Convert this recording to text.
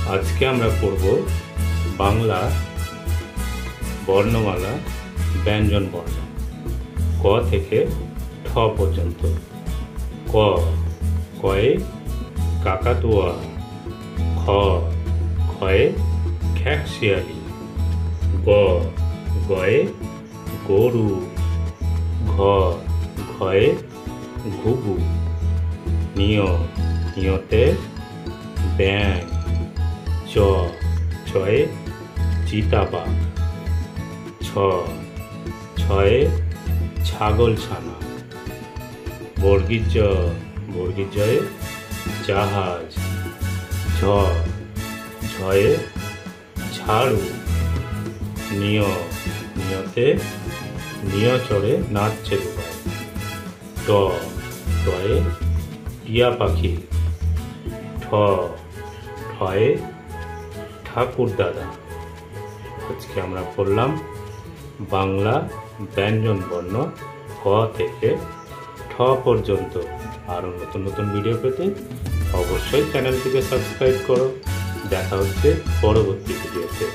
আজকে আমরা পড়ব বাংলা বর্ণমালা ব্যঞ্জন বর্ণ ক থেকে ঠ পর্যন্ত। ক, কয়ে কাকাতুয়া। খ, খয়ে খ্যাকশিয়ালি। গ, গয়ে গরু। ঘ, ঘয়ে ঘুঘু। নিয়, নিয়তে ব্যাঙ। চ, চয়ে চিতাবাঘ। ছ, ছয়ে ছাগল ছানা। বর্গীর জ, বর্গীর জয়ে জাহাজ। ঝ, ঝয়ে ঝাড়ু। নিয়, নিয়তে নিয় চড়ে নাচছে দুবাই। ট, টয়ে টিয়া পাখি। ঠ, ঠয়ে ঠাকুর দাদা। আজকে আমরা পড়লাম বাংলা ব্যঞ্জন বর্ণ ক থেকে ঠ পর্যন্ত। আরও নতুন নতুন ভিডিও পেতে অবশ্যই চ্যানেলটিকে সাবস্ক্রাইব করো। দেখা হচ্ছে পরবর্তী ভিডিওতে।